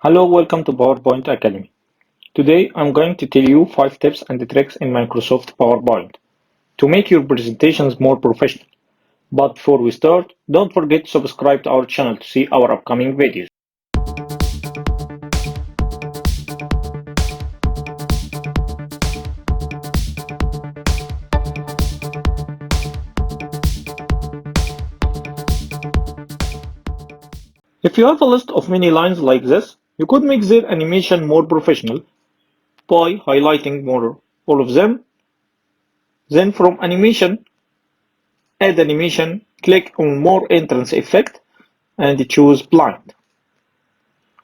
Hello, welcome to PowerPoint Academy. Today I'm going to tell you 5 tips and tricks in Microsoft PowerPoint to make your presentations more professional. But before we start, don't forget to subscribe to our channel to see our upcoming videos. If you have a list of many lines like this, you could make their animation more professional by highlighting all of them. Then from animation, add animation, click on more entrance effect and choose blind.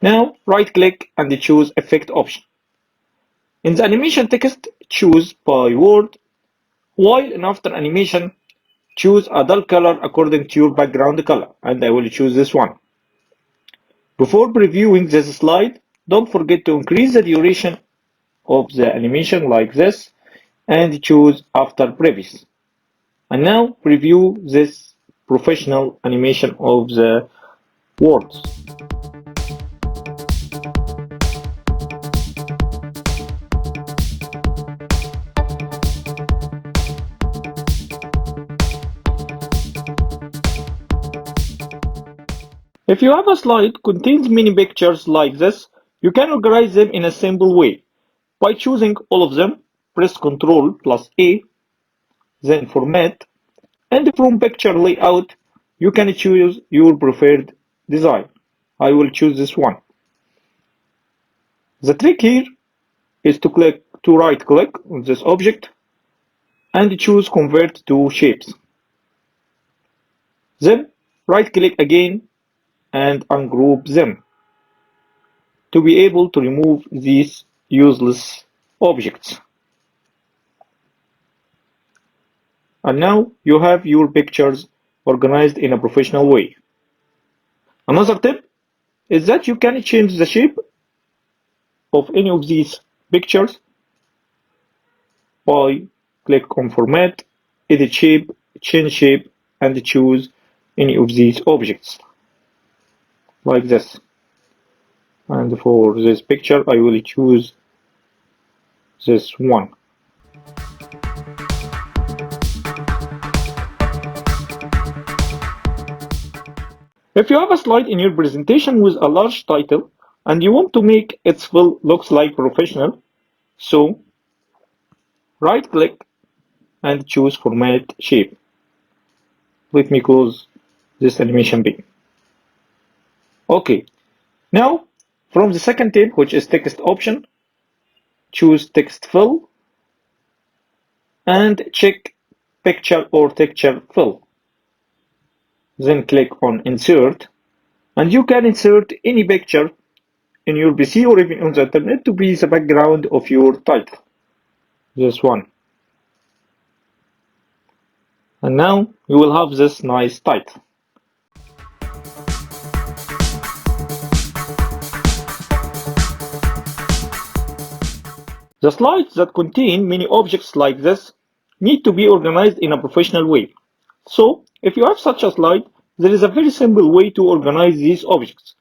Now right click and choose effect option. In the animation text, choose by word, while in after animation, choose a dull color according to your background color, and I will choose this one. Before previewing this slide, don't forget to increase the duration of the animation like this, and choose after previous. And now preview this professional animation of the words. If you have a slide contains many pictures like this, you can organize them in a simple way. By choosing all of them, press Ctrl plus A, then Format, and from Picture Layout, you can choose your preferred design. I will choose this one. The trick here is to right click on this object and choose Convert to Shapes. Then right click again and ungroup them to be able to remove these useless objects. And now you have your pictures organized in a professional way. Another tip is that you can change the shape of any of these pictures by click on Format, Edit Shape, Change Shape, and choose any of these objects like this. And for this picture, I will choose this one. If you have a slide in your presentation with a large title and you want to make its fill looks like professional, so right click and choose Format Shape. Let me close this animation pane. Okay, now from the second tab, which is text option, choose text fill and check picture or texture fill. Then click on insert and you can insert any picture in your PC or even on the internet to be the background of your title. This one. And now you will have this nice title. The slides that contain many objects like this need to be organized in a professional way. So, if you have such a slide, there is a very simple way to organize these objects.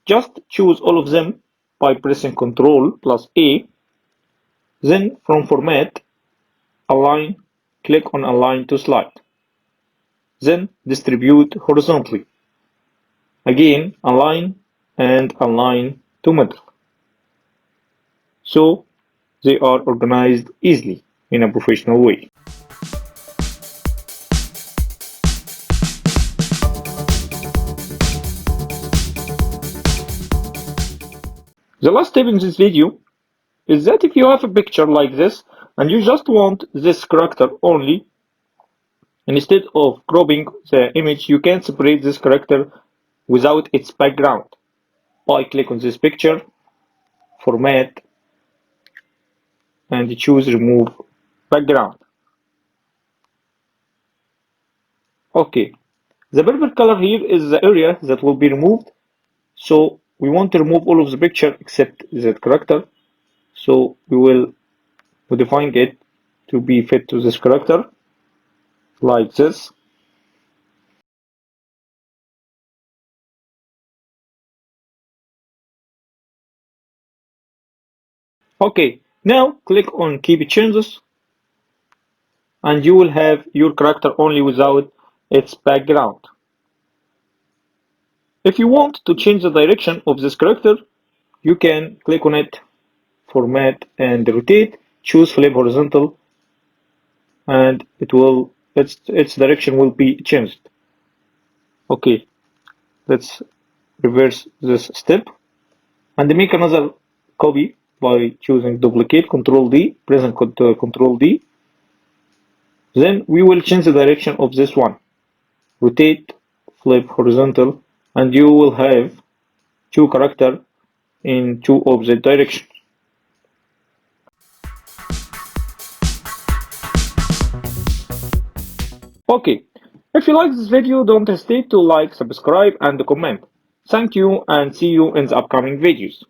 Just choose all of them by pressing Ctrl plus A, then from Format, Align, click on Align to Slide. Then distribute horizontally. Again, Align and Align to Middle. So, they are organized easily in a professional way. The last tip in this video is that if you have a picture like this and you just want this character only, instead of cropping the image, you can separate this character without its background. I click on this picture, Format, and choose Remove Background. Okay, the purple color here is the area that will be removed. So we want to remove all of the picture except that character. So we will modifying it to be fit to this character like this. Okay, now click on keep changes and you will have your character only without its background. If you want to change the direction of this character, you can click on it, format and rotate, choose flip horizontal, and its direction will be changed. Okay, let's reverse this step and make another copy by choosing duplicate, Control D, present Control D. Then we will change the direction of this one. Rotate, flip horizontal, and you will have two characters in two opposite directions. Okay, if you like this video, don't hesitate to like, subscribe, and comment. Thank you, and see you in the upcoming videos.